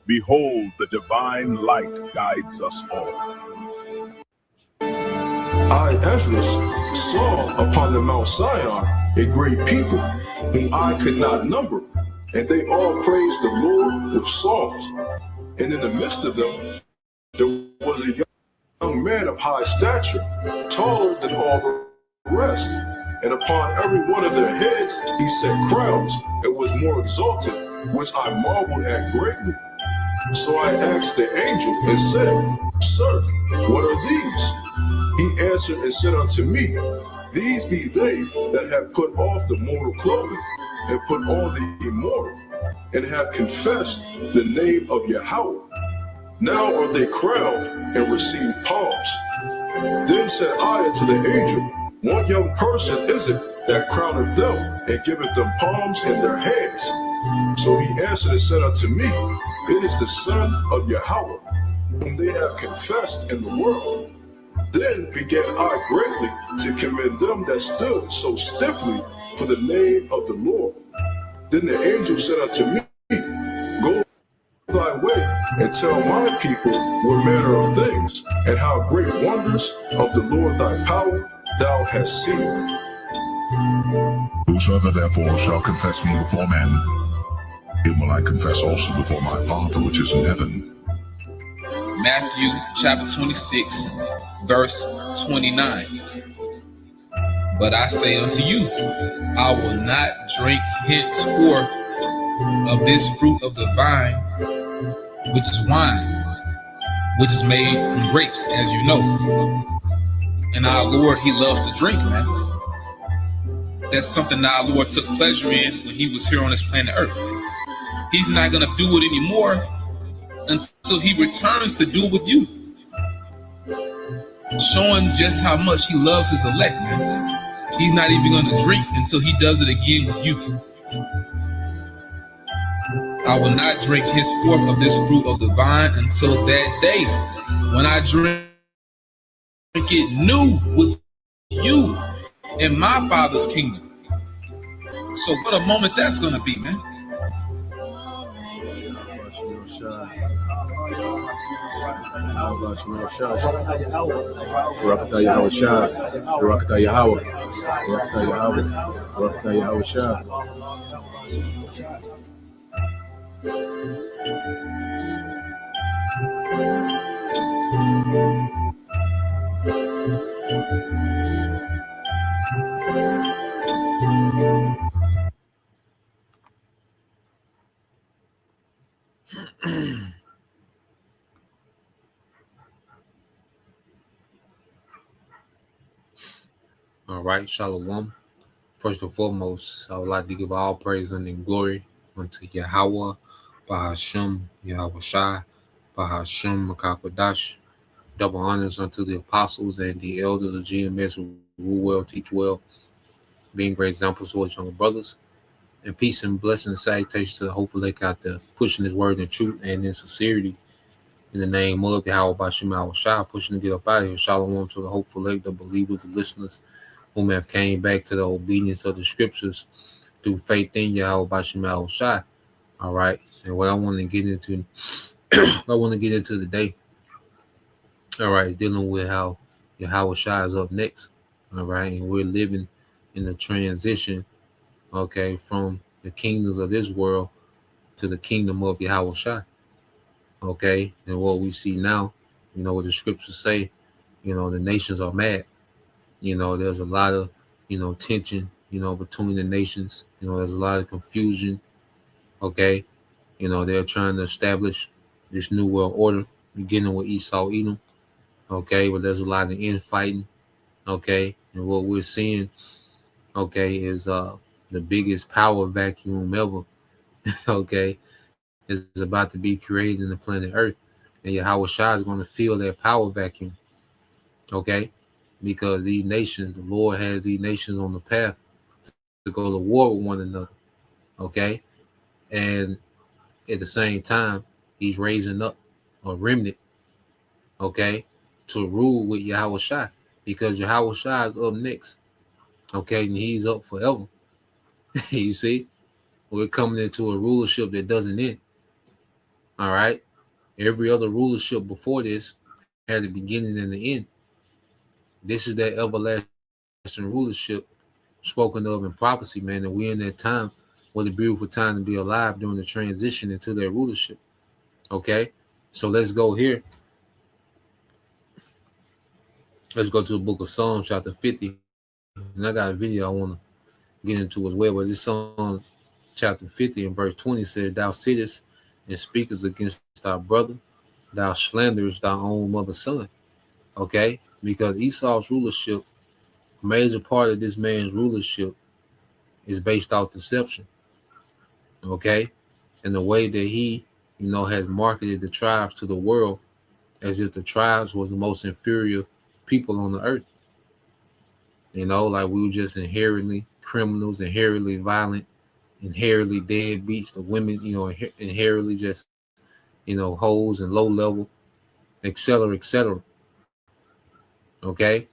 Behold, the divine light guides us all. I, Esdras, saw upon the Mount Sion a great people whom I could not number, and they all praised the Lord with songs. And in the midst of them there was a young man of high stature, taller than all the rest, and upon every one of their heads he set crowns, and was more exalted, which I marveled at greatly. So I asked the angel and said, Sir, what are these? He answered and said unto me, These be they that have put off the mortal clothing, and put on the immortal, and have confessed the name of Yahweh. Now are they crowned and receive palms. Then said I unto the angel, What young person is it that crowneth them, and giveth them palms in their hands? So he answered and said unto me, It is the Son of Yahweh, whom they have confessed in the world. Then began I greatly to commend them that stood so stiffly for the name of the Lord. Then the angel said unto me, Go thy way, and tell my people what manner of things, and how great wonders of the Lord thy power thou hast seen. Whosoever therefore shall confess me before men, him will I confess also before my Father which is in heaven. Matthew chapter 26, verse 29. But I say unto you, I will not drink henceforth of this fruit of the vine, which is wine, which is made from grapes, as you know. And our Lord, he loves to drink, man. That's something that our Lord took pleasure in when he was here on this planet Earth. He's not going to do it anymore until he returns to do it with you. Showing just how much he loves his elect, man. He's not even going to drink until he does it again with you. I will not drink henceforth of this fruit of the vine until that day when I drink it new with you in my Father's kingdom. So what a moment that's going to be, man. All right, Shalom. First and foremost, I would like to give all praise and glory unto Yahawah, Bahashem, YAHAWASHI, Bahashem, Makakwadash. Double honors unto the apostles and the elders of GMS who rule well, teach well, being great examples for his younger brothers. And peace and blessings and salutations to the hopeful lake out there, pushing his word in truth and in sincerity. In the name of Yahweh Bashem Yahawashi, pushing to get up out of here. Shalom to the hopeful lake, the believers, the listeners, whom have came back to the obedience of the scriptures through faith in Yahweh Bashem Yahawashi. All right. And what I want to get into, today, all right, dealing with how Yahawashi is up next. All right. And we're living in the transition, okay, from the kingdoms of this world to the kingdom of Yahawashi. Okay, and what we see now, what the scriptures say, the nations are mad. There's a lot of, tension, between the nations. There's a lot of confusion. Okay, they're trying to establish this new world order, beginning with Esau, Edom. Okay, but there's a lot of infighting. Okay, and what we're seeing, okay, is the biggest power vacuum ever. Okay, is about to be created in the planet Earth, and Yahawashi is going to fill that power vacuum. Okay, because these nations, the Lord has these nations on the path to go to war with one another. Okay, and at the same time, he's raising up a remnant. Okay, to rule with Yahawashi, because Yahawashi is up next. Okay, and he's up forever. You see, we're coming into a rulership that doesn't end. All right. Every other rulership before this had a beginning and an end. This is that everlasting rulership spoken of in prophecy, man. And we're in that time, what a beautiful time to be alive during the transition into that rulership. Okay. So let's go here. Let's go to the book of Psalms, chapter 50. And I got a video I want to get into as well. But this Psalm chapter 50 and verse 20 says, Thou sittest and speakest against thy brother, thou slanderest thy own mother's son. Okay? Because Esau's rulership, a major part of this man's rulership is based off deception. Okay? And the way that he, has marketed the tribes to the world as if the tribes was the most inferior people on the earth. Like we were just inherently criminals, inherently violent, inherently deadbeats, the women, inherently just, hoes and low level, etc., etc. Okay.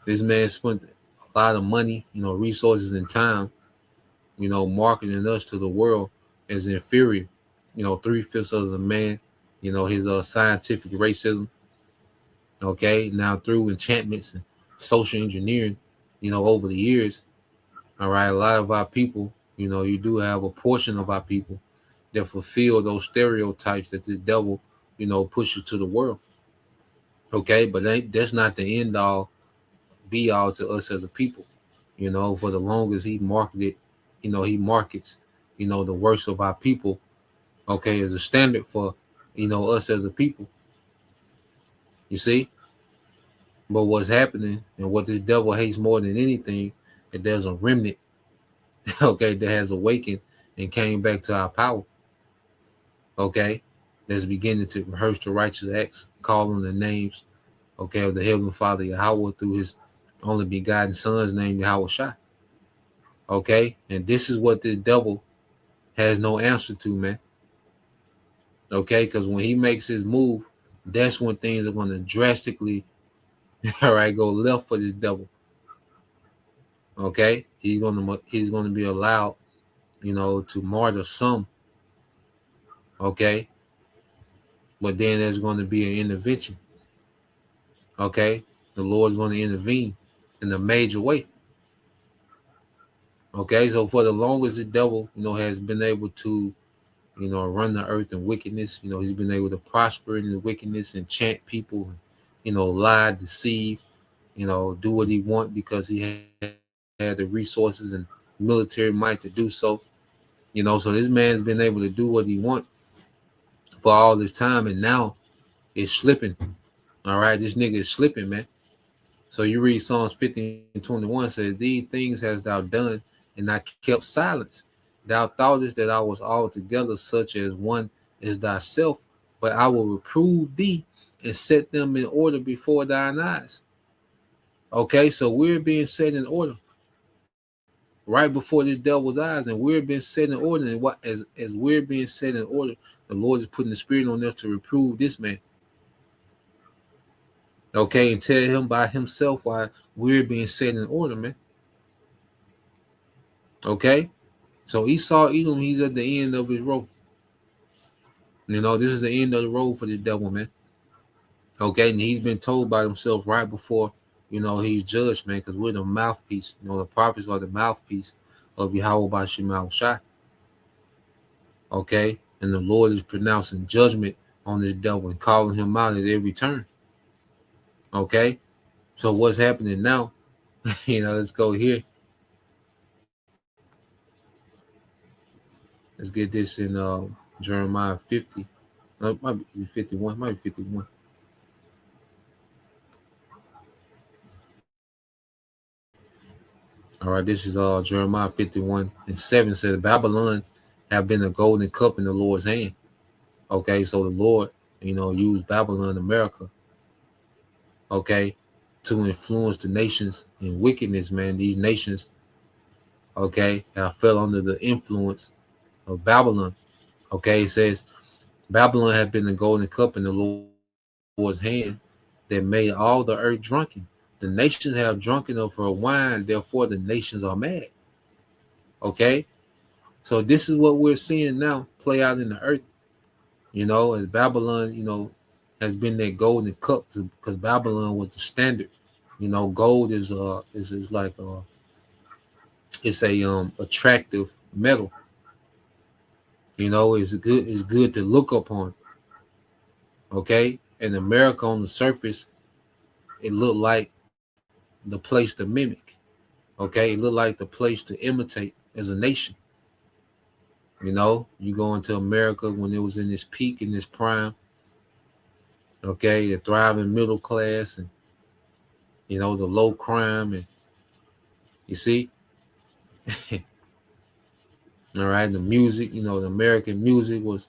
This man spent a lot of money, resources and time, marketing us to the world as inferior. 3/5 of a man, his scientific racism. Okay. Now through enchantments and social engineering, over the years, all right, a lot of our people, you do have a portion of our people that fulfill those stereotypes that this devil, pushes to the world. Okay, but that's not the end all be all to us as a people. For the longest he marketed, he markets, the worst of our people, okay, as a standard for, us as a people. You see? But what's happening and what this devil hates more than anything, that there's a remnant, okay, that has awakened and came back to our power. Okay, that's beginning to rehearse the righteous acts, call on the names, okay, of the Heavenly Father Yahweh through his only begotten Son's name, YAHAWASHI. Okay, and this is what this devil has no answer to, man. Okay, because when he makes his move, that's when things are going to drastically, all right, go left for this devil. Okay, he's gonna be allowed, to martyr some. Okay, but then there's going to be an intervention. Okay, the Lord's going to intervene in a major way. Okay, so for the longest the devil, has been able to, run the earth in wickedness. He's been able to prosper in the wickedness, enchant people, lie, deceive, do what he want because he had the resources and military might to do so. So this man's been able to do what he want for all this time, and now it's slipping. All right, this nigga is slipping, man. So you read Psalms 50 and 21 says, These things hast thou done, and I kept silence. Thou thoughtest that I was altogether such as one as thyself, but I will reprove thee and set them in order before thine eyes. Okay, so we're being set in order right before the devil's eyes, and we're being set in order. And what as we're being set in order, the Lord is putting the Spirit on us to reprove this man. Okay, and tell him by himself why we're being set in order, man. Okay, so Esau, Edom, he's at the end of his rope. This is the end of the road for the devil, man. Okay, and he's been told by himself right before, he's judged, man, because we're the mouthpiece. The prophets are the mouthpiece of YAHAWASHI. Okay, and the Lord is pronouncing judgment on this devil and calling him out at every turn. Okay, so what's happening now? Let's go here. Let's get this in Jeremiah 50. It might be 51. Might be 51. All right, this is Jeremiah 51 and 7 says, Babylon have been a golden cup in the Lord's hand. Okay, so the Lord, used Babylon, America, okay, to influence the nations in wickedness, man. These nations, okay, have fell under the influence of Babylon. Okay, it says, Babylon had been a golden cup in the Lord's hand that made all the earth drunken. The nations have drunken of her wine, therefore the nations are mad. Okay, so this is what we're seeing now play out in the earth. As Babylon, has been that golden cup because Babylon was the standard. Gold is like it's a attractive metal. It's good to look upon. Okay, and America on the surface, it looked like the place to mimic. Okay, it looked like the place to imitate as a nation. You go into America when it was in this peak, in this prime. Okay, the thriving middle class, and the low crime, and you see, all right, the music, the American music was,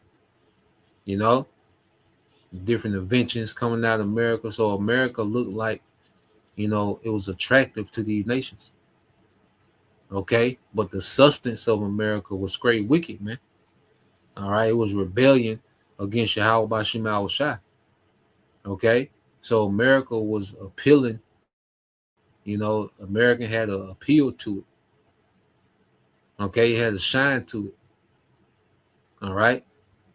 you know, different inventions coming out of America. So America looked like, it was attractive to these nations. Okay, but the substance of America was straight wicked, man. All right, it was rebellion against YAHAWASHI. Okay, so America was appealing. American had an appeal to it. Okay, it had a shine to it. All right,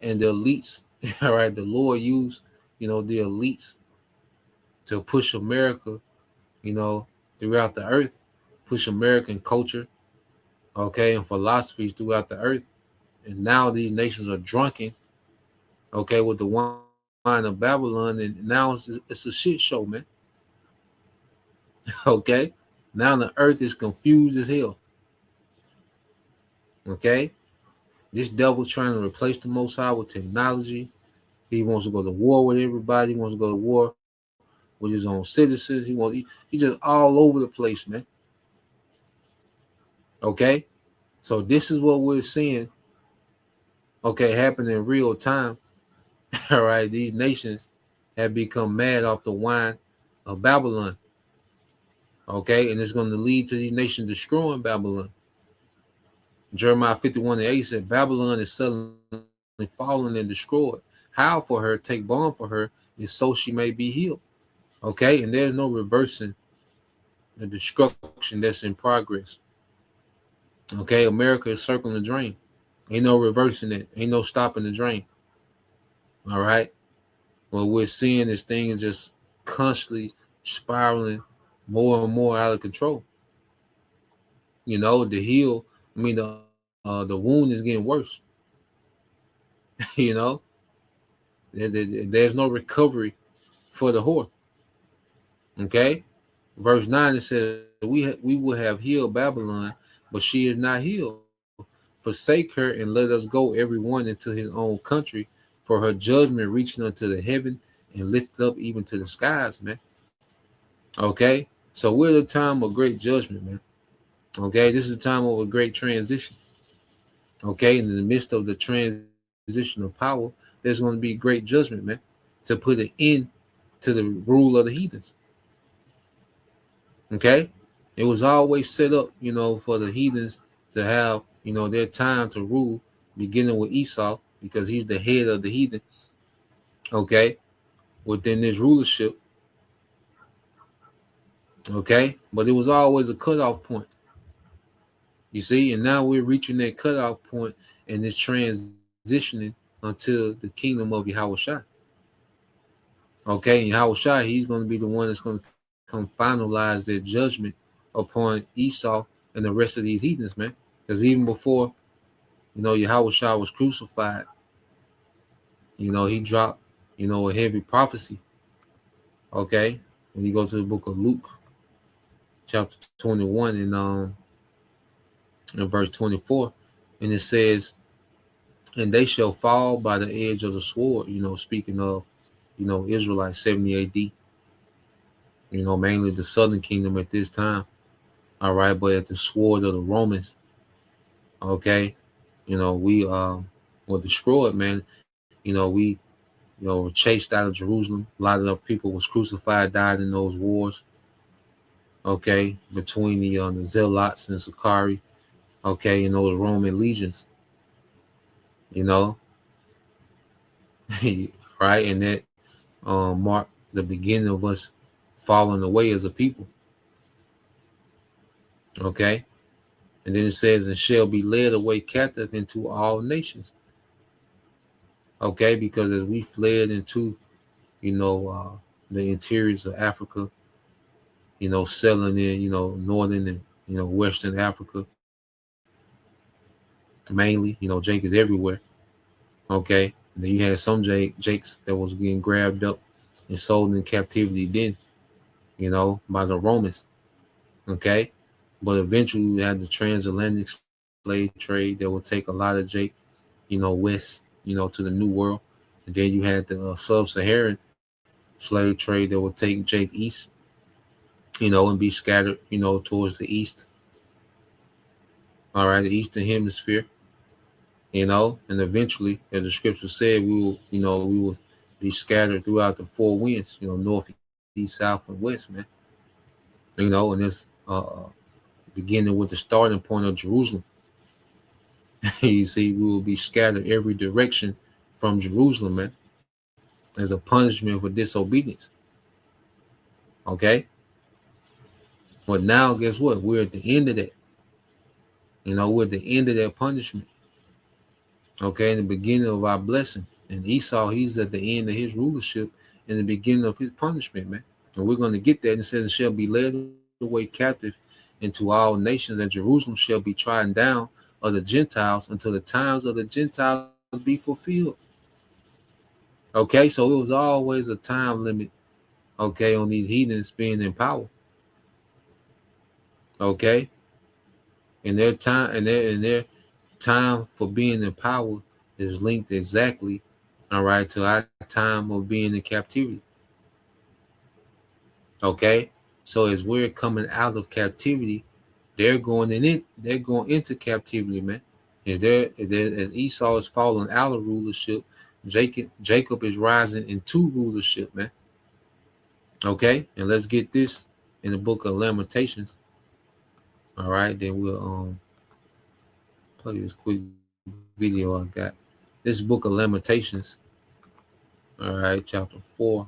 and the elites. All right, the Lord used, the elites to push America, you know, throughout the earth, push American culture, okay, and philosophies throughout the earth. And now these nations are drunken, okay, with the wine of Babylon, and now it's a shit show, man. Okay, now the earth is confused as hell. Okay, this devil trying to replace the Most High with technology. He wants to go to war with everybody. He wants to go to war with his own citizens. He just all over the place, man. Okay, so this is what we're seeing. Okay, happen in real time. All right, these nations have become mad off the wine of Babylon. Okay, and it's going to lead to these nations destroying Babylon. Jeremiah 51:8 said, Babylon is suddenly fallen and destroyed. How for her, take balm for her, is so she may be healed. Okay, and there's no reversing the destruction that's in progress. Okay, America is circling the drain. Ain't no reversing it. Ain't no stopping the drain. All right. What we're seeing, this thing is just constantly spiraling more and more out of control. The heal, the wound is getting worse. you know, there's no recovery for the whore. Okay, verse 9 it says, we will have healed Babylon, but she is not healed. Forsake her and let us go every one into his own country, for her judgment reaching unto the heaven and lift up even to the skies, man. Okay, so we're at a time of great judgment, man. Okay, this is a time of a great transition. Okay, in the midst of the transition of power, there's going to be great judgment, man, to put an end to the rule of the heathens. Okay, it was always set up, for the heathens to have, their time to rule, beginning with Esau, because he's the head of the heathen. Okay, within this rulership. Okay, but it was always a cutoff point. You see, and now we're reaching that cutoff point and it's transitioning unto the kingdom of YAHAWASHI. Okay, and YAHAWASHI, he's going to be the one that's going to come finalize their judgment upon Esau and the rest of these heathens, man. Because even before, YAHAWASHI was crucified, he dropped, a heavy prophecy. Okay, when you go to the book of Luke, chapter 21, and verse 24, and it says, and they shall fall by the edge of the sword, speaking of, Israelites 70 AD, mainly the southern kingdom at this time. All right, but at the sword of the Romans, okay, we were destroyed, man. We were chased out of Jerusalem. A lot of the people was crucified, died in those wars. Okay, between the Zealots and Sakari, okay, and those Roman legions. Right, and that marked the beginning of us falling away as a people. Okay, and then it says, and shall be led away captive into all nations. Okay, because as we fled into, the interiors of Africa, settling in, northern and western Africa, mainly, Jake is everywhere. Okay, and then you had some Jakes that was getting grabbed up and sold in captivity then, by the Romans. Okay, but eventually we had the transatlantic slave trade that would take a lot of Jake, west, to the New World, and then you had the sub-Saharan slave trade that would take Jake east, and be scattered, towards the east. All right, the eastern hemisphere, and eventually, as the scripture said, we will be scattered throughout the four winds, north, east, south, and west, man. And it's beginning with the starting point of Jerusalem. You see, we will be scattered every direction from Jerusalem, man, as a punishment for disobedience. Okay? But now, guess what? We're at the end of that. We're at the end of that punishment. Okay, in the beginning of our blessing. And Esau, he's at the end of his rulership and the beginning of his punishment, man. And we're going to get that. And it says, "And shall be led away captive into all nations, and Jerusalem shall be trodden down of the Gentiles until the times of the Gentiles be fulfilled." Okay, so it was always a time limit, okay, on these heathens being in power. Okay, and their time for being in power is linked exactly, all right, to our time of being in captivity. Okay, so as we're coming out of captivity, they're going in it. They're going into captivity, man. As Esau is falling out of rulership, Jacob is rising into rulership, man. Okay, and let's get this in the book of Lamentations. All right, then we'll play this quick video I got. This book of Lamentations. All right, chapter 4.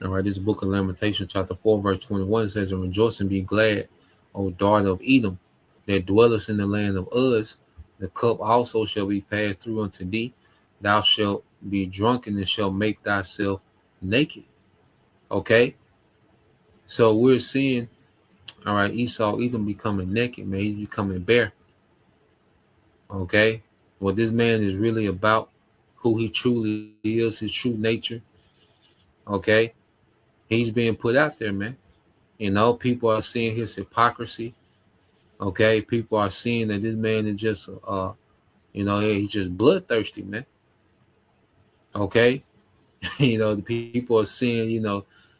All right, this book of Lamentations, chapter 4, verse 21 says, "And rejoice and be glad, O daughter of Edom, that dwellest in the land of Uz. The cup also shall be passed through unto thee. Thou shalt be drunken and shalt make thyself naked." Okay, so we're seeing, all right, Esau, Edom becoming naked, man. He's becoming bare. Okay, what this man is really about, who he truly is, his true nature. Okay, he's being put out there, man. People are seeing his hypocrisy. Okay, people are seeing that this man is just, he's just bloodthirsty, man. Okay, the people are seeing,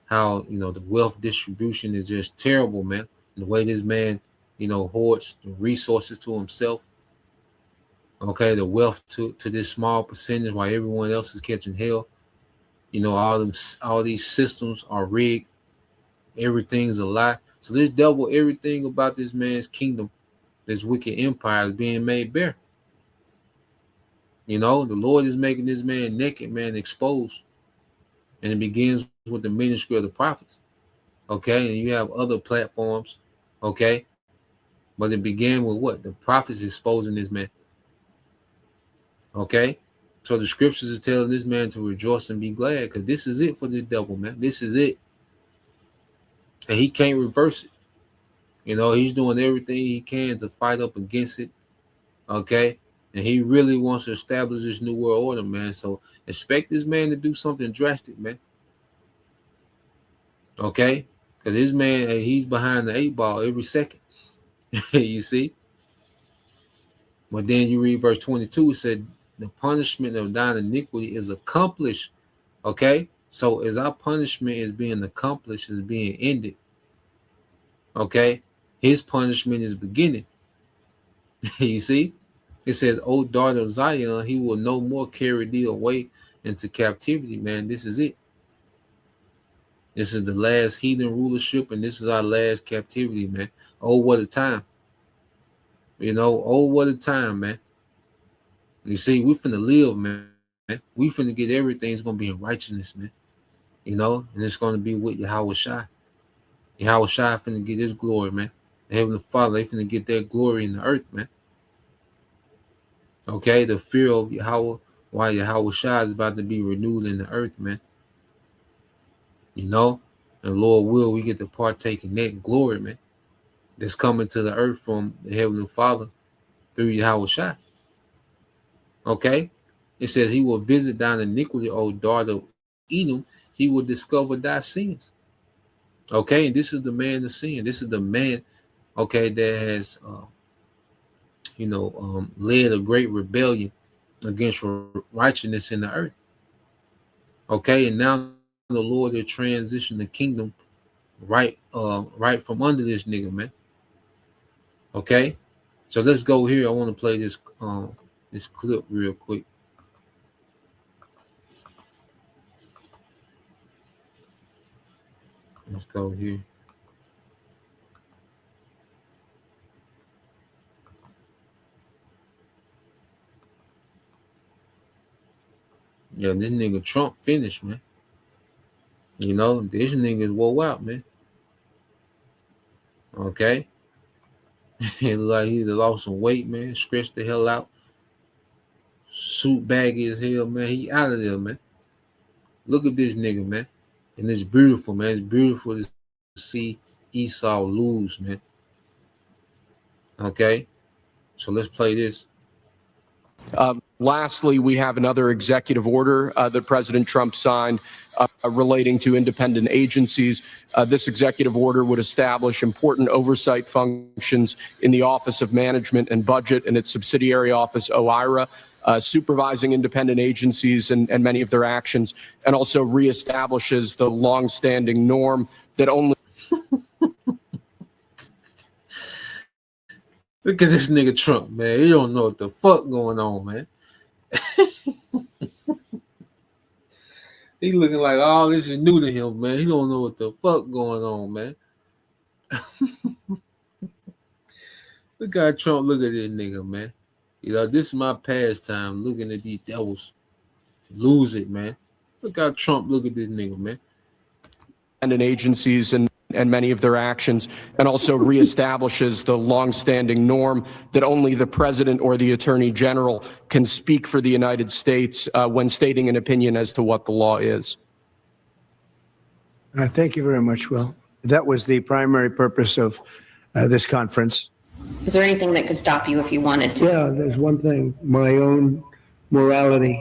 how, the wealth distribution is just terrible, man. And the way this man, hoards the resources to himself. Okay, the wealth to this small percentage while everyone else is catching hell. All these systems are rigged. Everything's a lie. So this devil, everything about this man's kingdom, this wicked empire, is being made bare. The Lord is making this man naked, man, exposed. And it begins with the ministry of the prophets. Okay, and you have other platforms. Okay, but it began with what? The prophets exposing this man. Okay, so the scriptures are telling this man to rejoice and be glad, because this is it for the devil, man. This is it. And he can't reverse it. He's doing everything he can to fight up against it. Okay, and he really wants to establish this new world order, man. So expect this man to do something drastic, man. Okay, because this man, he's behind the 8 ball every second. You see. But then you read verse 22, it said, "The punishment of thine iniquity is accomplished." Okay, so as our punishment is being accomplished, is being ended, okay, his punishment is beginning. You see, it says, "O daughter of Zion, he will no more carry thee away into captivity." Man, this is it. This is the last heathen rulership, and this is our last captivity, man. Oh, what a time. Oh, what a time, man. You see, we finna live, man. We finna get everything's gonna be in righteousness, man. And it's gonna be with YAHAWASHI. YAHAWASHI finna get his glory, man. The Heavenly Father, they finna get their glory in the earth, man. Okay, the fear of Yahweh, why YAHAWASHI is about to be renewed in the earth, man. You know, and Lord will, we get to partake in that glory, man, that's coming to the earth from the Heavenly Father through YAHAWASHI. Okay, it says he will visit thine iniquity, O daughter of Edom. He will discover thy sins. Okay, and this is the man of sin. This is the man, okay, that has, led a great rebellion against righteousness in the earth. Okay, and now the Lord has transitioned the kingdom right from under this nigga, man. Okay, so let's go here. I want to play this clip real quick. Let's go here. Yeah, this nigga Trump finished, man. You know, this nigga is woe out, man. Okay. Like he lost some weight, man. Stretched the hell out. Suit baggy as hell, man. He out of there, man. Look at this nigga, man. And it's beautiful, man. It's beautiful to see Esau lose, man. Okay. So let's play this. Lastly, we have another executive order that President Trump signed relating to independent agencies. This executive order would establish important oversight functions in the Office of Management and Budget and its subsidiary office, OIRA, supervising independent agencies and many of their actions, and also reestablishes the longstanding norm that only... Look at this nigga Trump, man. He don't know what the fuck going on, man. He looking like all this is new to him, man. He don't know what the fuck going on, man. Look how Trump look at this nigga, man. You know, this is my pastime, looking at these devils lose it, man. Look how Trump look at this nigga, man. And agencies and many of their actions, and also reestablishes the longstanding norm that only the president or the attorney general can speak for the United States when stating an opinion as to what the law is. Thank you very much, Will. That was the primary purpose of this conference. Is there anything that could stop you if you wanted to? Yeah, there's one thing, my own morality,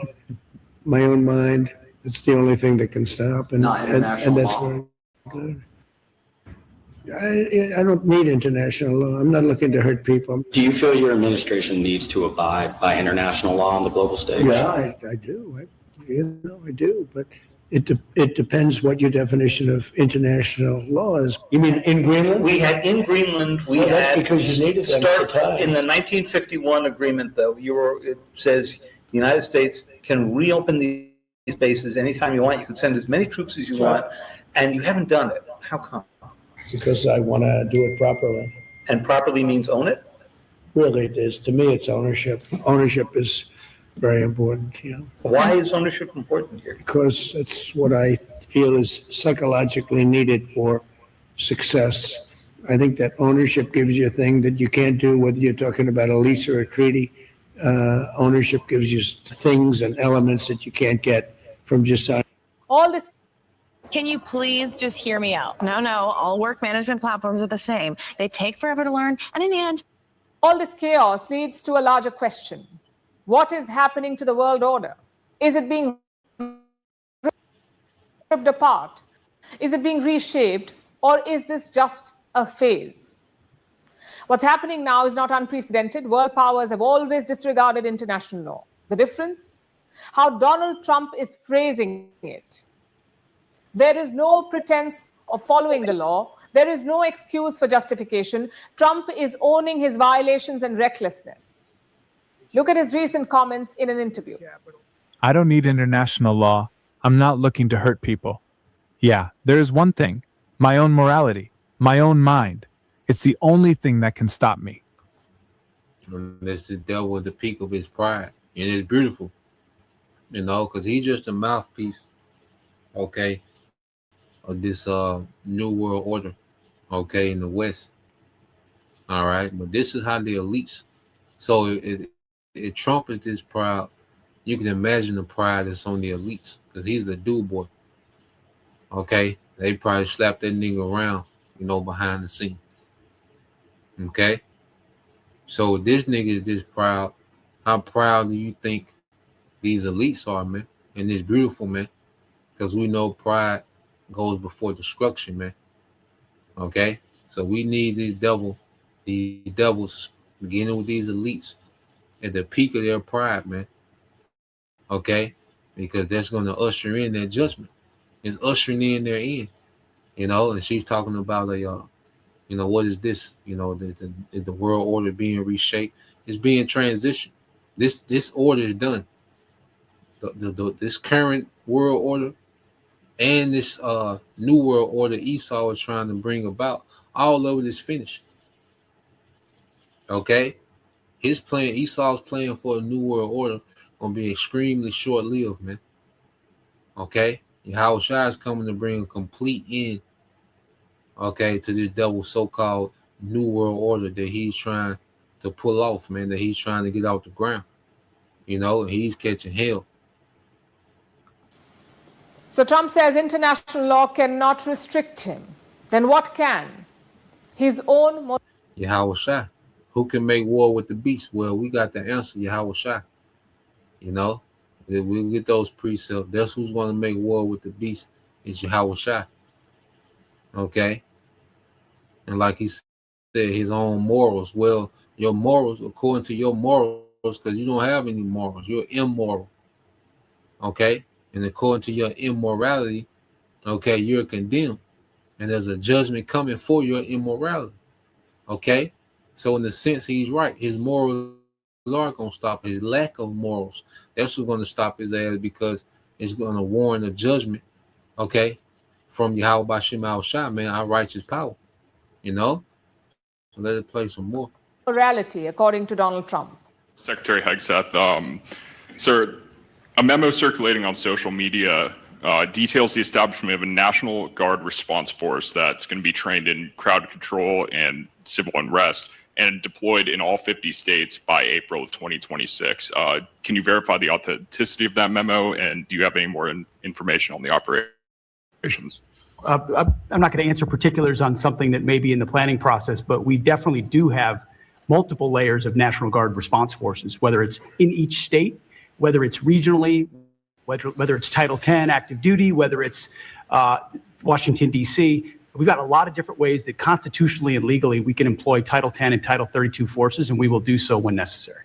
my own mind. It's the only thing that can stop. And that's very good. I don't need international law. I'm not looking to hurt people. Do you feel your administration needs to abide by international law on the global stage? Yeah, I do. I do. But it depends what your definition of international law is. You mean in Greenland? That's because you needed them at the time. In the 1951 agreement, though, it says the United States can reopen these bases anytime you want. You can send as many troops as you want, and you haven't done it. How come? Because I want to do it properly. And properly means own it? Really, it is. To me, it's ownership. Ownership is very important. You know. Why is ownership important here? Because it's what I feel is psychologically needed for success. I think that ownership gives you a thing that you can't do, whether you're talking about a lease or a treaty. Ownership gives you things and elements that you can't get from just signing. All this. Can you please just hear me out? No, all work management platforms are the same. They take forever to learn. And in the end, all this chaos leads to a larger question. What is happening to the world order? Is it being ripped apart? Is it being reshaped? Or is this just a phase? What's happening now is not unprecedented. World powers have always disregarded international law. The difference? How Donald Trump is phrasing it. There is no pretense of following the law. There is no excuse for justification. Trump is owning his violations and recklessness. Look at his recent comments in an interview. I don't need international law. I'm not looking to hurt people. Yeah, there is one thing, my own morality, my own mind. It's the only thing that can stop me. And this is dealt with the peak of his pride. And it's beautiful, you know, because he's just a mouthpiece, okay, of this new world order, okay, in the West. All right, but this is how the elites. So if Trump is this proud, you can imagine the pride that's on the elites because he's the dude boy. Okay, they probably slapped that nigga around, behind the scene. Okay, so this nigga is this proud. How proud do you think these elites are, man? And this beautiful, man, because we know pride goes before destruction, man. Okay, so we need these devils, beginning with these elites, at the peak of their pride, man. Okay, because that's going to usher in that judgment. It's ushering in their end, And she's talking about what is this? The world order being reshaped. It's being transitioned. This order is done. This current world order and this new world order Esau is trying to bring about, all of it is finished. Okay, Esau's plan for a new world order gonna be extremely short-lived, man. Okay, YAHAWASHI is coming to bring a complete end, okay, to this double so-called new world order that he's trying to pull off, man. That he's trying to get off the ground, and he's catching hell. So Trump says international law cannot restrict him. Then what can? His own... YAHAWASHI. Who can make war with the beast? Well, we got the answer, YAHAWASHI. We'll get those precepts. That's who's going to make war with the beast is YAHAWASHI. Okay? And like he said, his own morals. Well, your morals, according to your morals, because you don't have any morals. You're immoral. Okay? And according to your immorality, okay, you're condemned. And there's a judgment coming for your immorality. Okay? So in the sense, he's right. His morals are going to stop. His lack of morals, that's what's going to stop his ass, because it's going to warn a judgment, okay, from YAHAWASHI, man, our righteous power, So let it play some more. Morality, according to Donald Trump. Secretary Hegseth, sir, a memo circulating on social media details the establishment of a National Guard response force that's going to be trained in crowd control and civil unrest and deployed in all 50 states by April of 2026. Can you verify the authenticity of that memo, and do you have any more information on the operations? I'm not going to answer particulars on something that may be in the planning process, but we definitely do have multiple layers of National Guard response forces, whether it's in each state, whether it's regionally, whether it's Title 10 active duty, whether it's Washington, D.C. We've got a lot of different ways that constitutionally and legally we can employ Title 10 and Title 32 forces, and we will do so when necessary.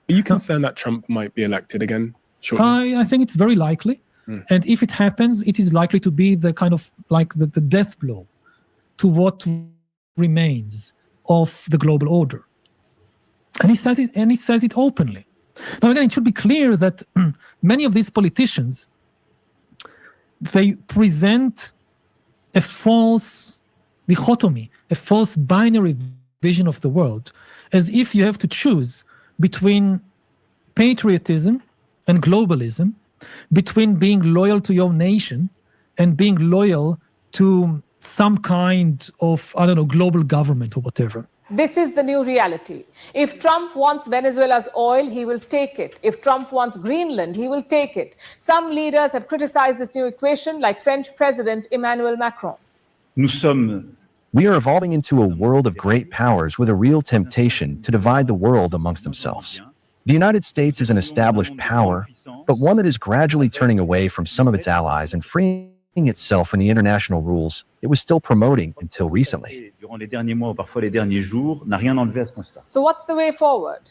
Are you concerned that Trump might be elected again shortly? I think it's very likely. And if it happens, it is likely to be the kind of like the death blow to what remains of the global order. And he says it openly. Now, again, it should be clear that many of these politicians, they present a false dichotomy, a false binary vision of the world, as if you have to choose between patriotism and globalism, between being loyal to your nation and being loyal to some kind of, global government or whatever. This is the new reality. If Trump wants Venezuela's oil, he will take it. If Trump wants Greenland, he will take it. Some leaders have criticized this new equation, like French President Emmanuel Macron. We are evolving into a world of great powers with a real temptation to divide the world amongst themselves. The United States is an established power, but one that is gradually turning away from some of its allies and freeing itself from the international rules it was still promoting until recently. So what's the way forward?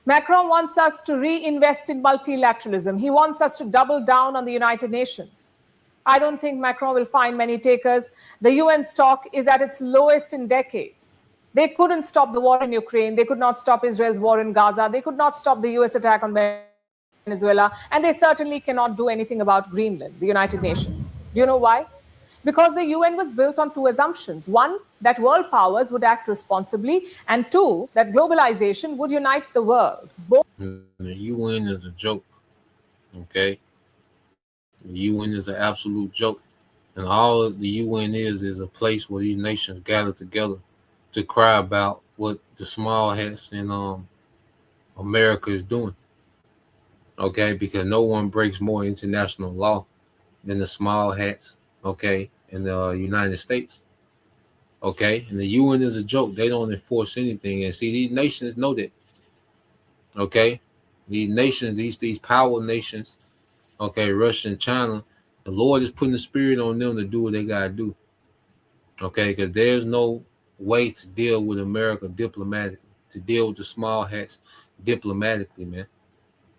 Macron wants us to reinvest in multilateralism. He wants us to double down on the United Nations. I don't think Macron will find many takers. The UN stock is at its lowest in decades. They couldn't stop the war in Ukraine. They could not stop Israel's war in Gaza. They could not stop the US attack on Venezuela. And they certainly cannot do anything about Greenland, the United Nations. Do you know why? Because the UN was built on two assumptions. One, that world powers would act responsibly. And two, that globalization would unite the world. The UN is a joke, okay? The UN is an absolute joke. And all the UN is a place where these nations gather together to cry about what the small hats in America is doing. Okay, because no one breaks more international law than the small hats. Okay, in the United States. Okay, and the UN is a joke. They don't enforce anything, and see, these nations know that. Okay, these nations, these power nations. Okay, Russia and China. The Lord is putting the spirit on them to do what they gotta do. Okay, because there's no way to deal with America diplomatically, to deal with the small hats diplomatically, man.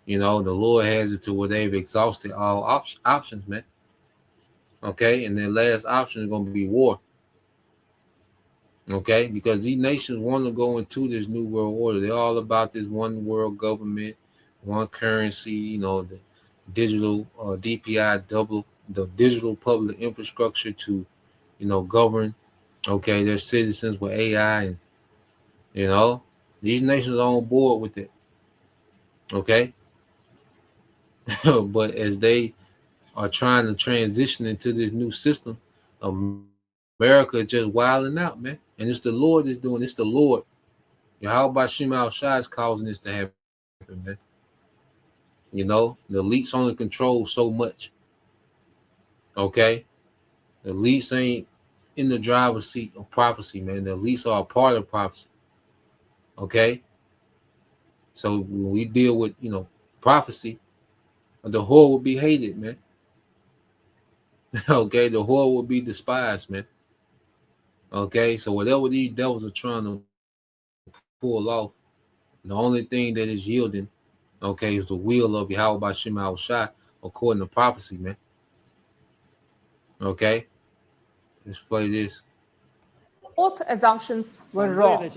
You know, the Lord has it to where they've exhausted all options, man. Okay, and their last option is going to be war. Okay, because these nations want to go into this new world order. They're all about this one world government, one currency, you know, the digital DPI, double the digital public infrastructure to, you know, govern, okay, their citizens with AI, and you know, these nations are on board with it. Okay, but as they are trying to transition into this new system, America is just wilding out, man. And it's the Lord that's doing. It's the Lord. YAHAWASHI is causing this to happen, man. You know, the elites only control so much. Okay, the elites ain't in the driver's seat of prophecy, man. The elites are a part of prophecy. Okay, so when we deal with, you know, prophecy, the whore will be hated, man. Okay, the whore will be despised, man. Okay, so whatever these devils are trying to pull off, the only thing that is yielding, okay, is the will of YAHAWASHI according to prophecy, man. Okay, let's play this. Both assumptions were wrong.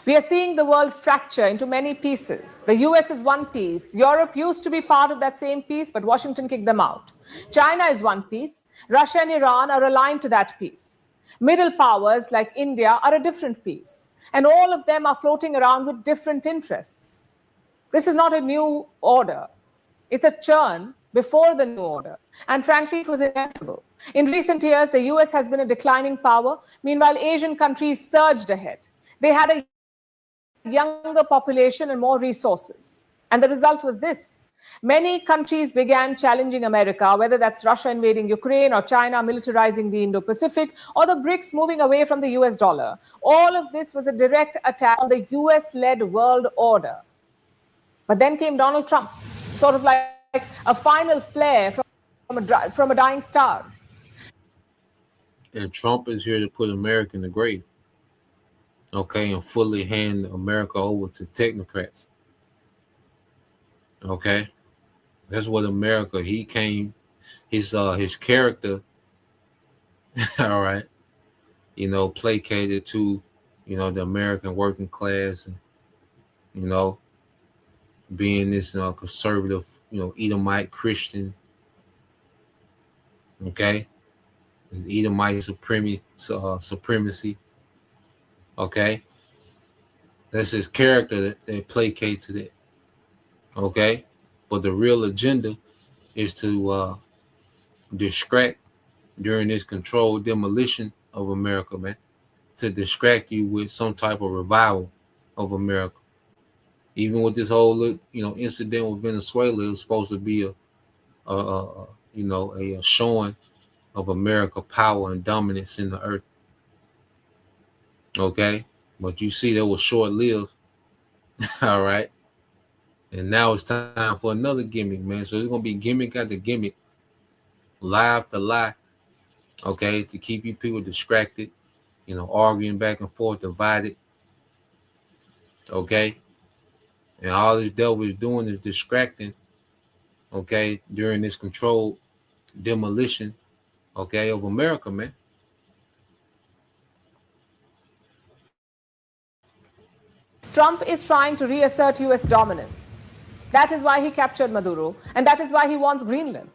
We are seeing the world fracture into many pieces. The US is one piece. Europe used to be part of that same piece, but Washington kicked them out. China is one piece. Russia and Iran are aligned to that piece. Middle powers like India are a different piece. And all of them are floating around with different interests. This is not a new order. It's a churn before the new order. And frankly, it was inevitable. In recent years, the US has been a declining power. Meanwhile, Asian countries surged ahead. They had a younger population and more resources. And the result was this. Many countries began challenging America, whether that's Russia invading Ukraine or China militarizing the Indo-Pacific or the BRICS moving away from the US dollar. All of this was a direct attack on the US-led world order. But then came Donald Trump, sort of like a final flare from a dying star. And Trump is here to put America in the grave. Okay, and fully hand America over to technocrats. Okay, that's what America. He came, his character. All right, you know, placated to, you know, the American working class, and you know, being this conservative, you know, Edomite Christian. Okay, this Edomite supremacy. Okay, that's his character that placate to that. Okay, but the real agenda is to distract during this controlled demolition of America, man, to distract you with some type of revival of America. Even with this whole, you know, incident with Venezuela, it was supposed to be a showing of America power and dominance in the earth. Okay, but you see, that was short-lived. All right, and now it's time for another gimmick, man. So it's gonna be gimmick after gimmick, lie after lie. Okay, to keep you people distracted, you know, arguing back and forth, divided. Okay, and all this devil is doing is distracting. Okay, during this controlled demolition, okay, of America, man. Trump is trying to reassert US dominance. That is why he captured Maduro, and that is why he wants Greenland.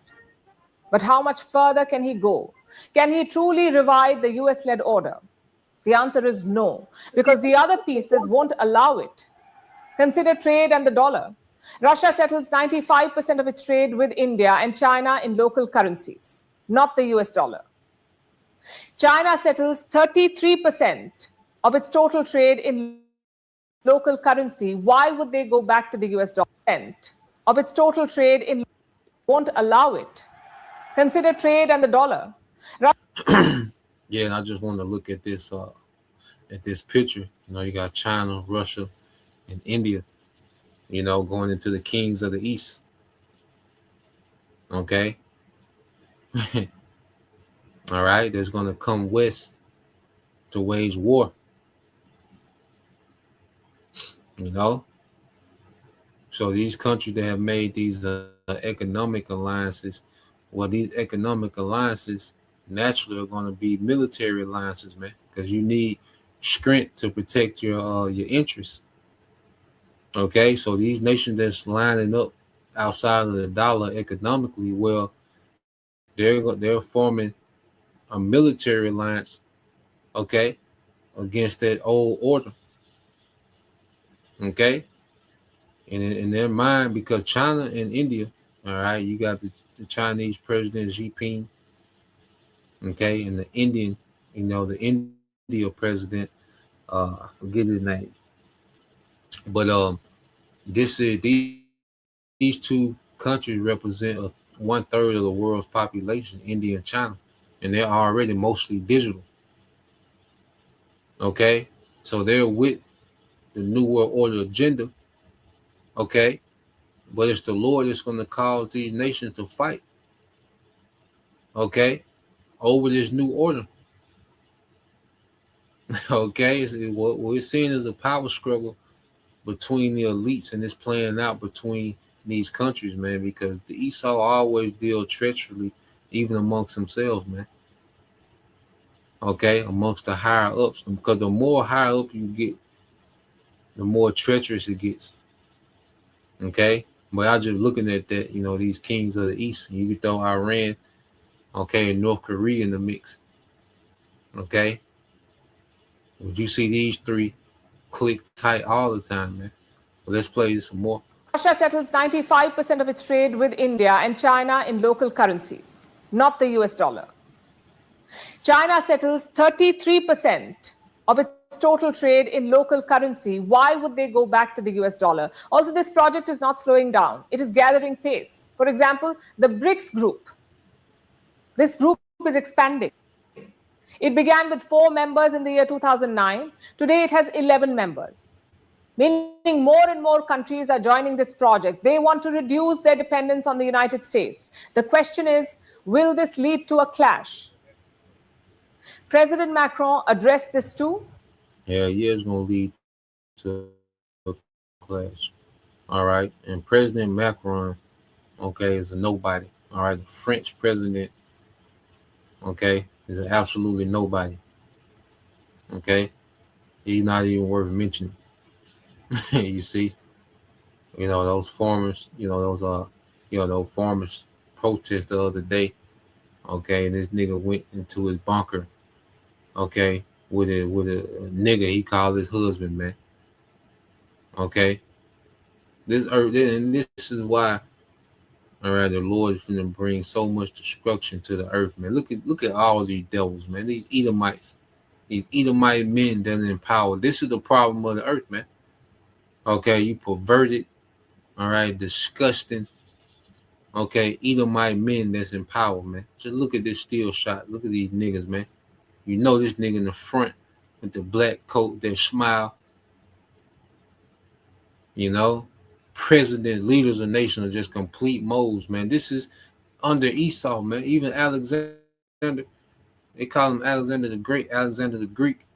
But how much further can he go? Can he truly revive the US-led order? The answer is no, because the other pieces won't allow it. Consider trade and the dollar. Russia settles 95% of its trade with India and China in local currencies, not the US dollar. China settles 33% of its total trade in local currency, why would they go back to the US dollar? Of its total trade in won't allow it. Consider trade and the dollar. Yeah, and I just want to look at this picture. You know, you got China, Russia, and India, you know, going into the kings of the East. Okay. All right, there's going to come west to wage war. You know, so these countries that have made these economic alliances, well, these economic alliances naturally are going to be military alliances, man, because you need strength to protect your interests. Okay, so these nations that's lining up outside of the dollar economically, well, they're forming a military alliance, okay, against that old order. Okay, and in their mind, because China and India, all right, you got the Chinese president Xi Jinping, okay, and the Indian, you know, the India president, I forget his name, but these two countries represent 1/3 of the world's population, India and China, and they're already mostly digital. Okay, so they're with the New World Order agenda. Okay, but it's the Lord that's going to cause these nations to fight. Okay, over this new order. Okay, so what we're seeing is a power struggle between the elites, and it's playing out between these countries, man, because the Esau always deal treacherously, even amongst themselves, man. Okay, amongst the higher ups, because the more higher up you get, the more treacherous it gets. Okay, but I just looking at that, you know, these kings of the East, you could throw Iran, okay, and North Korea in the mix. Okay, would you see these three click tight all the time, man? Well, let's play some more. Russia settles 95% of its trade with India and China in local currencies, not the US dollar. China settles 33% of its total trade in local currency. Why would they go back to the US dollar? Also, this project is not slowing down. It is gathering pace. For example, the BRICS group. This group is expanding. It began with 4 members in the year 2009. Today, it has 11 members, meaning more and more countries are joining this project. They want to reduce their dependence on the United States. The question is, will this lead to a clash? President Macron addressed this too. Yeah, it's going to lead to a clash. All right. And President Macron, okay, is a nobody. All right. The French president, okay, is absolutely nobody. Okay. He's not even worth mentioning. You see, you know, those farmers, those farmers protest the other day. Okay. And this nigga went into his bunker. Okay. With a nigga he called his husband, man. Okay. This is why, all right, the Lord is going to bring so much destruction to the earth, man. Look at all these devils, man. These Edomites, these Edomite men that are in power. This is the problem of the earth, man. Okay, you perverted, all right, disgusting, okay, Edomite men that's in power, man. Just look at this steel shot. Look at these niggas, man. You know this nigga in the front with the black coat, that smile. You know, president, leaders of nations are just complete moles, man. This is under Esau, man. Even Alexander, they call him Alexander the Great, Alexander the Greek.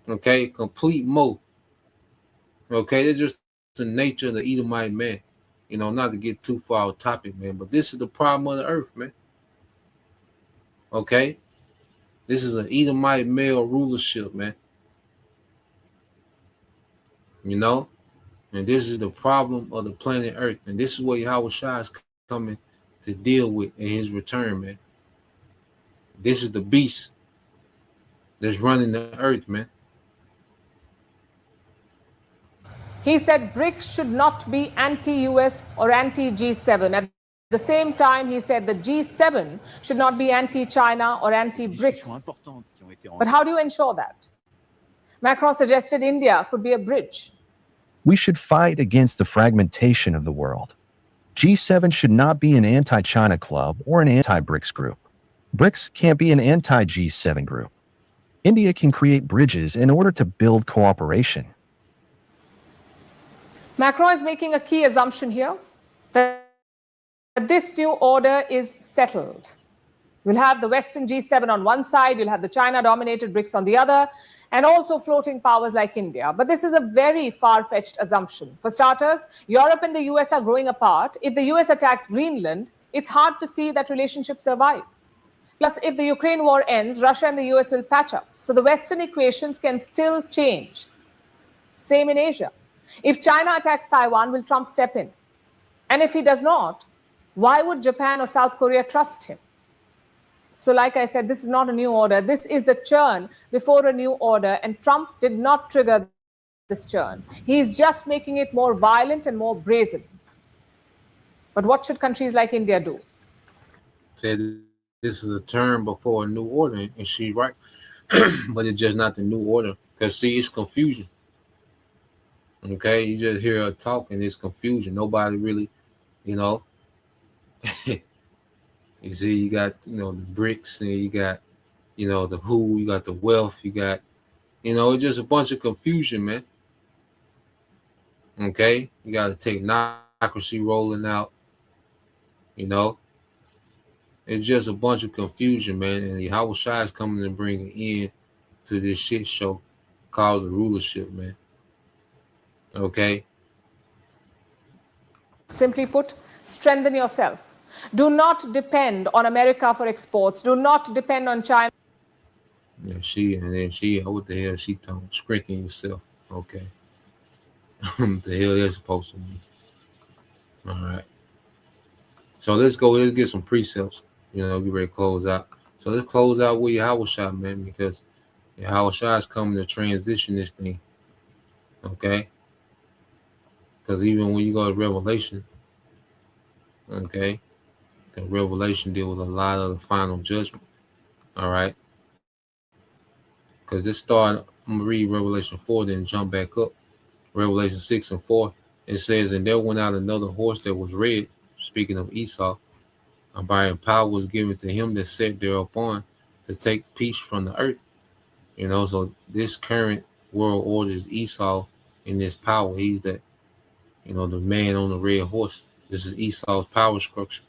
Okay, complete mole. Okay, they're just the nature of the Edomite man. You know, not to get too far off topic, man, but this is the problem of the earth, man. Okay, this is an Edomite male rulership, man. You know, and this is the problem of the planet Earth, and this is what YAHAWASHI is coming to deal with in his return, man. This is the beast that's running the earth, man. He said BRICS should not be anti-US or anti-G7. At the same time, he said the G7 should not be anti-China or anti-BRICS. But how do you ensure that? Macron suggested India could be a bridge. We should fight against the fragmentation of the world. G7 should not be an anti-China club or an anti-BRICS group. BRICS can't be an anti-G7 group. India can create bridges in order to build cooperation. Macron is making a key assumption here that this new order is settled. You'll have the Western G7 on one side, you'll have the China-dominated BRICS on the other, and also floating powers like India. But this is a very far-fetched assumption. For starters, Europe and the US are growing apart. If the US attacks Greenland, it's hard to see that relationship survive. Plus, if the Ukraine war ends, Russia and the US will patch up. So the Western equations can still change. Same in Asia. If China attacks Taiwan, will Trump step in? And if he does not, why would Japan or South Korea trust him? So like I said, this is not a new order. This is the churn before a new order, and Trump did not trigger this churn. He's just making it more violent and more brazen. But what should countries like India do? Said this is a turn before a new order, and she's right. But it's just not the new order. Because, see, it's confusion. Okay? You just hear her talk, and it's confusion. Nobody really, you know. You see, you got, the BRICS, and you got, the WHO, you got the wealth, you got, it's just a bunch of confusion, man. Okay? You got a technocracy rolling out, It's just a bunch of confusion, man. And YAHAWASHI is coming to bring an end to this shit show called the rulership, man. Okay? Simply put, strengthen yourself. Do not depend on America for exports. Do not depend on China. Yeah, what the hell she talking? Strengthen yourself. Okay. What the hell that's supposed to mean? All right. So let's get some precepts. Get ready to close out. So let's close out with YAHAWASHI, man, because YAHAWASHI is coming to transition this thing. Okay? Because even when you go to Revelation, okay, the Revelation deals with a lot of the final judgment. All right? Because this started, I'm going to read Revelation 4, then jump back up. Revelation 6 and 4, it says, and there went out another horse that was red, speaking of Esau, and by him power was given to him that sat thereupon to take peace from the earth. So this current world order is Esau in this power. He's the man on the red horse. This is Esau's power structure.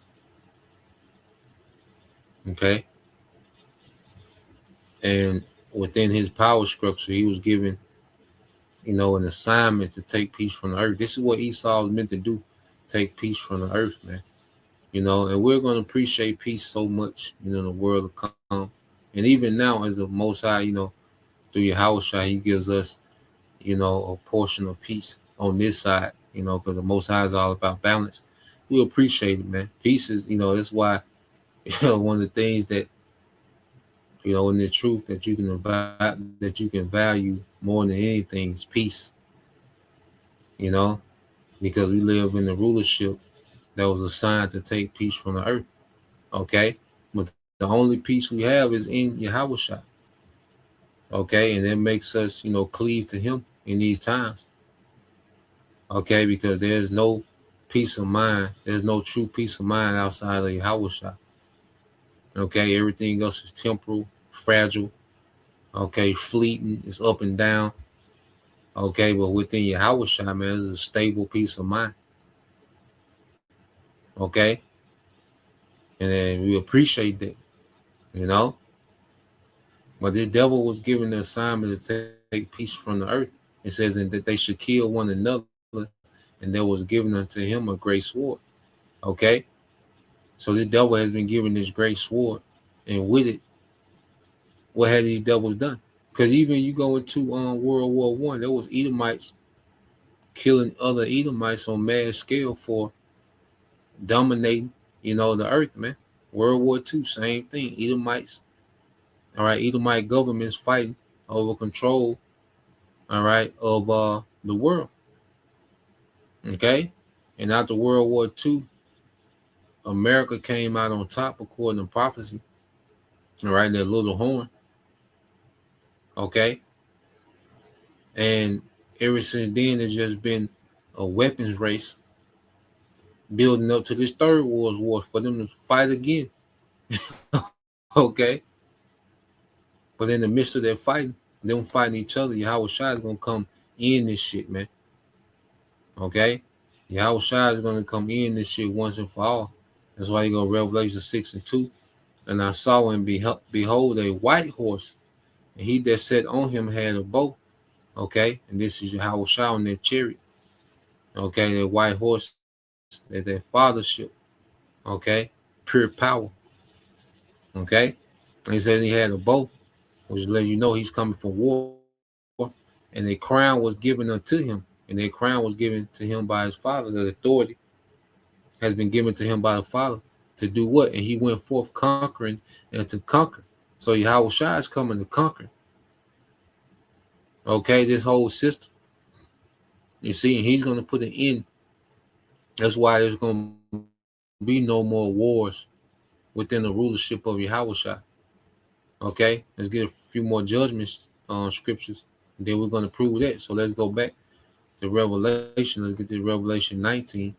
Okay? And within his power structure, he was given, an assignment to take peace from the earth. This is what Esau was meant to do, take peace from the earth, man. And we're going to appreciate peace so much, in the world to come. And even now, as the Most High, through YAHAWASHI, he gives us, a portion of peace on this side, because the Most High is all about balance. We appreciate it, man. Peace is, that's why, one of the things that, in the truth that you can value more than anything is peace. Because we live in the rulership that was assigned to take peace from the earth. Okay? But the only peace we have is in YAHAWASHI. Okay? And that makes us, cleave to him in these times. Okay? Because there's no peace of mind. There's no true peace of mind outside of YAHAWASHI. Okay? Everything else is temporal, fragile. Okay? Fleeting. It's up and down. Okay? But within YAHAWASHI, man, there's a stable peace of mind. Okay? And then we appreciate that, But this devil was given the assignment to take peace from the earth. It says that they should kill one another, and there was given unto him a great sword. Okay? So the devil has been given this great sword, and with it, what had these devils done? Because even you go into World War I, there was Edomites killing other Edomites on mass scale for dominating, the earth, man. World War II, same thing. Edomites, all right, Edomite governments fighting over control, all right, of the world. Okay? And after World War II, America came out on top according to prophecy. All right, that little horn. Okay? And ever since then, it's just been a weapons race building up to this third world war for them to fight again. Okay? But in the midst of that fighting, them fighting each other, Yahawashi is going to come in this shit, man. Okay? Yahawashi is going to come in this shit once and for all. That's why you go Revelation 6:2. And I saw and behold a white horse, and he that sat on him had a bow. Okay? And this is Yahawashi on that chariot. Okay? That white horse, that fathership. Okay? Pure power. Okay? And he said he had a bow, which let you know he's coming for war. And a crown was given unto him. And a crown was given to him by his father. The authority has been given to him by the Father to do what? And he went forth conquering and to conquer. So Yahawashi is coming to conquer. Okay, this whole system. You see, and he's going to put an end. That's why there's going to be no more wars within the rulership of Yahawashi. Okay, let's get a few more judgments on scriptures. And then we're going to prove that. So let's go back to Revelation. Let's get to Revelation 19.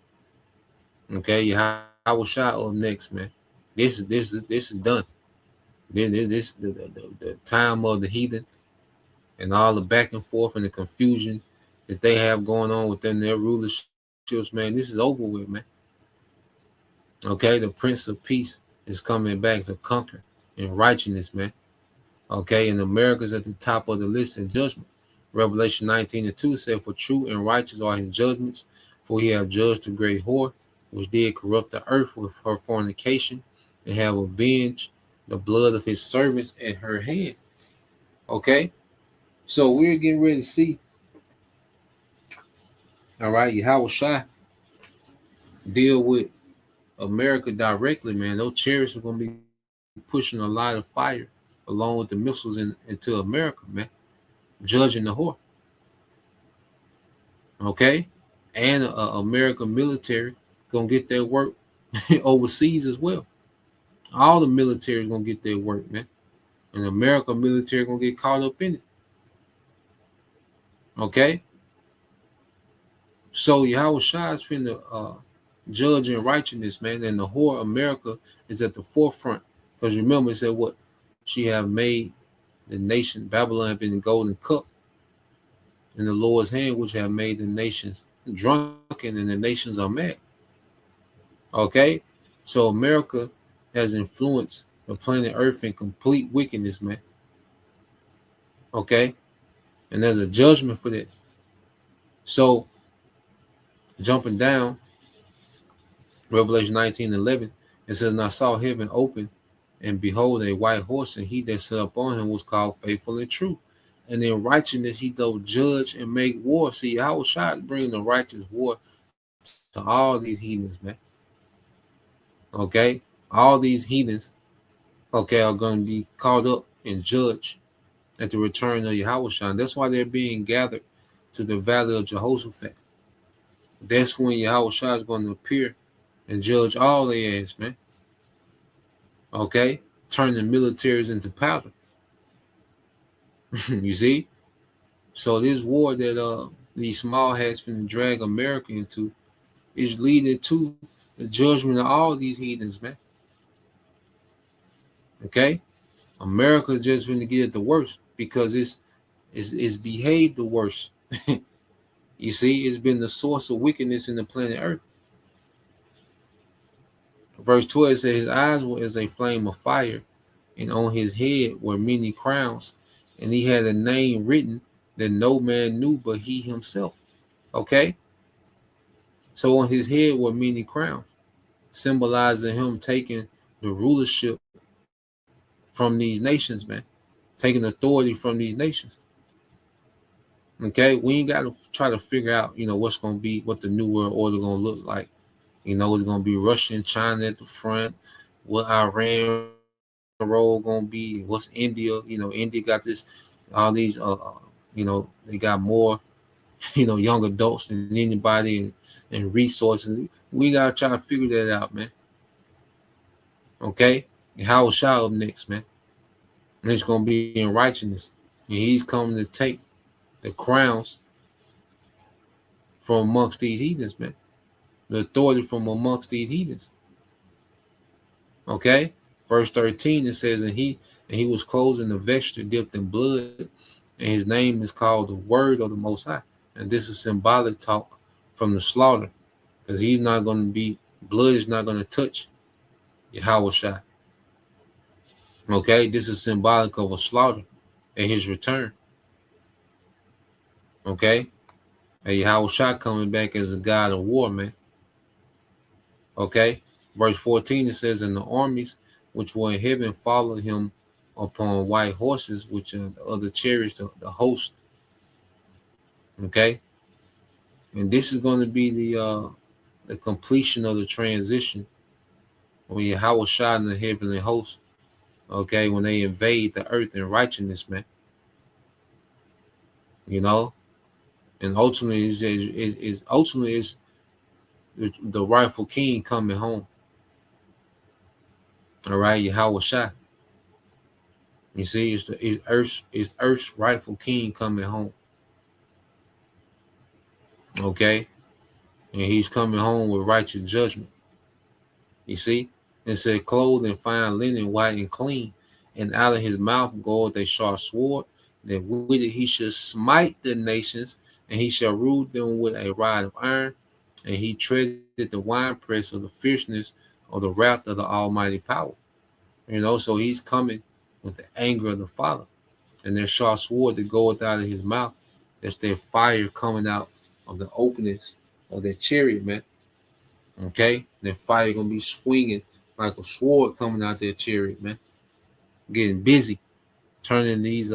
Okay, Yahawashi up next, man. This is done. This the time of the heathen and all the back and forth and the confusion that they have going on within their rulerships, man. This is over with, man. Okay, the Prince of Peace is coming back to conquer in righteousness, man. Okay, and America's at the top of the list in judgment. Revelation 19:2 said, "For true and righteous are his judgments, for he have judged the great whore, which did corrupt the earth with her fornication, and have avenged the blood of his servants at her hand." Okay, so we're getting ready to see. All right, Yahawashi deal with America directly, man. Those chariots are going to be pushing a lot of fire along with the missiles into America, man. Judging the whore. Okay, and American military gonna get their work overseas as well. All the military is gonna get their work, man, and the American military gonna get caught up in it. Okay, so Yahawashi is finna judge in righteousness, man, and the whore America is at the forefront. Because remember, it said what? She have made the nation, Babylon have been the golden cup in the Lord's hand, which have made the nations drunken and the nations are mad. Okay, so America has influenced the planet Earth in complete wickedness, man. Okay, and there's a judgment for that. So, jumping down, Revelation 19:11, it says, "And I saw heaven open, and behold, a white horse, and he that sat upon him was called Faithful and True. And in righteousness he doth judge and make war." See, Yahawashi is bringing the righteous war to all these heathens, man. Okay, all these heathens, okay, are going to be caught up and judged at the return of Yahawashi. And that's why they're being gathered to the valley of Jehoshaphat. That's when Yahawashi is going to appear and judge all their ass, man. Okay, turn the militaries into powder. You see? So this war that these small hats finna drag America into is leading to the judgment of all these heathens, man. Okay? America just finna get it the worst because it's behaved the worst. You see, it's been the source of wickedness in the planet Earth. Verse 12 says, "His eyes were as a flame of fire, and on his head were many crowns, and he had a name written that no man knew but he himself." Okay? So on his head were many crowns, symbolizing him taking the rulership from these nations, man. Taking authority from these nations. Okay? We ain't got to try to figure out, what's going to be, what the New World Order going to look like. It's going to be Russia and China at the front. What Iran role going to be? What's India? India got this, all these, they got more, young adults than anybody and resources. We got to try to figure that out, man. Okay? And Yahawashi up next, man. And it's going to be in righteousness. And he's coming to take the crowns from amongst these heathens, man. The authority from amongst these heathens. Okay? Verse 13, it says, and he was clothed in a vesture dipped in blood, and his name is called the Word of the Most High. And this is symbolic talk from the slaughter, because he's not going to be, blood is not going to touch YAHAWASHI. Okay? This is symbolic of a slaughter at his return. Okay? And YAHAWASHI coming back as a God of war, man. Okay? Verse 14, it says, and the armies which were in heaven followed him upon white horses, which are the other chariots, the host. Okay? And this is going to be the completion of the transition when YAHAWASHI and the heavenly host, okay, when they invade the earth in righteousness, man. You know? And ultimately is the rightful king coming home. All right, YAHAWASHI. You see, it's Earth's rightful king coming home. Okay? And he's coming home with righteous judgment. You see? It said, clothed in fine linen, white and clean, and out of his mouth goeth a sharp sword, that with it he shall smite the nations, and he shall rule them with a rod of iron, and he treaded the winepress of the fierceness of the wrath of the Almighty power. You know, so he's coming with the anger of the Father. And their sharp sword that goeth out of his mouth, that's their fire coming out of the openings of their chariot, man. Okay? Their fire gonna be swinging like a sword coming out their chariot, man. Getting busy, turning these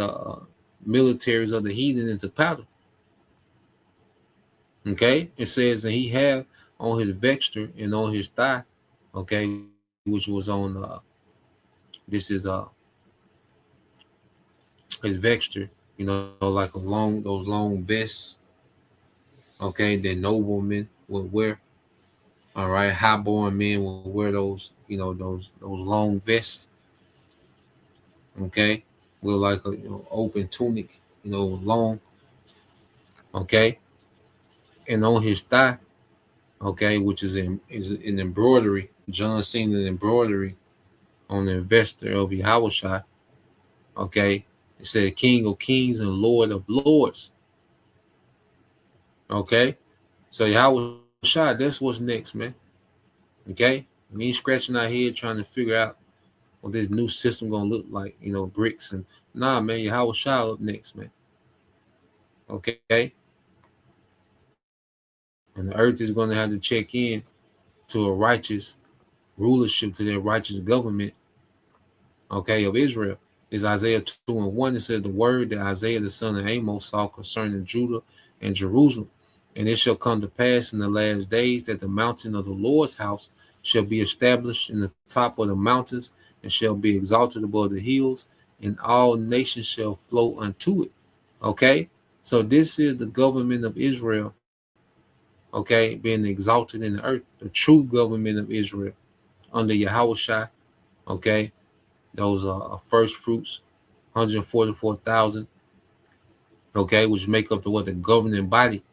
militaries of the heathen into powder. Okay? It says that he had on his vesture and on his thigh, okay, which was on this is his vesture, you know, like those long vests, okay, that noblemen would wear. All right, high-born men will wear those, you know, those long vests. Okay, look like a open tunic, you know, long. Okay, and on his thigh, okay, which is an embroidery. John seen an embroidery on the vesture of YAHAWASHI. Okay, it said King of Kings and Lord of Lords. Okay, so YAHAWASHI, that's what's next, man. Okay, we ain't scratching our head trying to figure out what this new system gonna look like, you know, bricks and nah, man. YAHAWASHI up next, man. Okay, and the earth is gonna have to check in to a righteous rulership, to their righteous government, okay, of Israel. Is Isaiah 2:1. It says the word that Isaiah the son of Amos saw concerning Judah and Jerusalem. And it shall come to pass in the last days that the mountain of the Lord's house shall be established in the top of the mountains, and shall be exalted above the hills, and all nations shall flow unto it. Okay, so this is the government of Israel, okay, being exalted in the earth, the true government of Israel under YAHAWASHI. Okay, those are first fruits, 144,000, okay, which make up the governing body.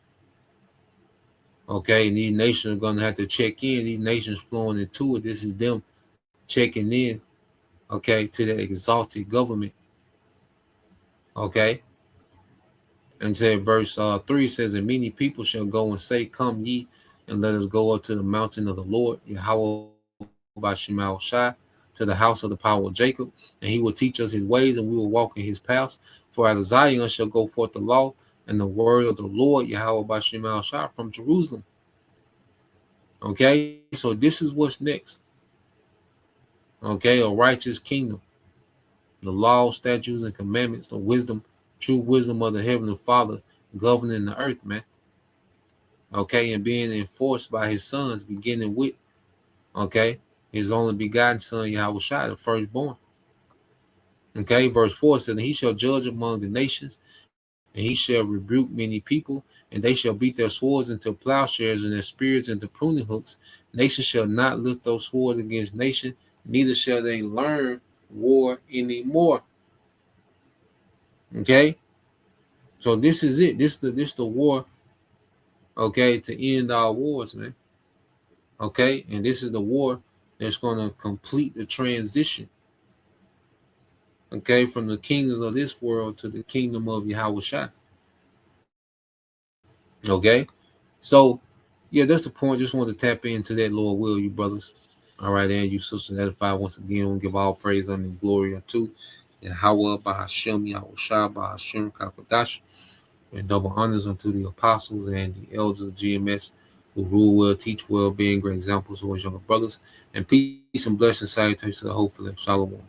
Okay, and these nations are gonna have to check in. These nations flowing into it. This is them checking in, okay, to the exalted government. Okay, and said verse 3 says, and many people shall go and say, come ye, and let us go up to the mountain of the Lord, YAHAWASHI, to the house of the power of Jacob, and he will teach us his ways, and we will walk in his paths. For out of Zion shall go forth the law and the word of the Lord, YAHAWASHI, from Jerusalem. Okay, so this is what's next. Okay, a righteous kingdom, the law, statutes, and commandments, the wisdom, true wisdom of the heavenly Father governing the earth, man. Okay, and being enforced by his sons, beginning with, okay, his only begotten son, YAHAWASHI, the firstborn. Okay, verse 4 says, and he shall judge among the nations, and he shall rebuke many people, and they shall beat their swords into plowshares and their spears into pruning hooks. Nation shall not lift those swords against nation, neither shall they learn war anymore. Okay? So this is it. This the war, okay, to end our wars, man. Okay, and this is the war that's going to complete the transition, okay, from the kingdoms of this world to the kingdom of YAHAWASHI. Okay, so yeah, that's the point. Just wanted to tap into that, Lord will, you brothers. All right, and you sisters edified once again. We'll give all praise and glory unto Yahweh, Bahashem, Yahushua, Bahashem, Kakadash, and double honors unto the apostles and the elders of GMS who rule well, teach well, being great examples to his younger brothers. And peace and blessings, salutations to the hopeful. Shalom.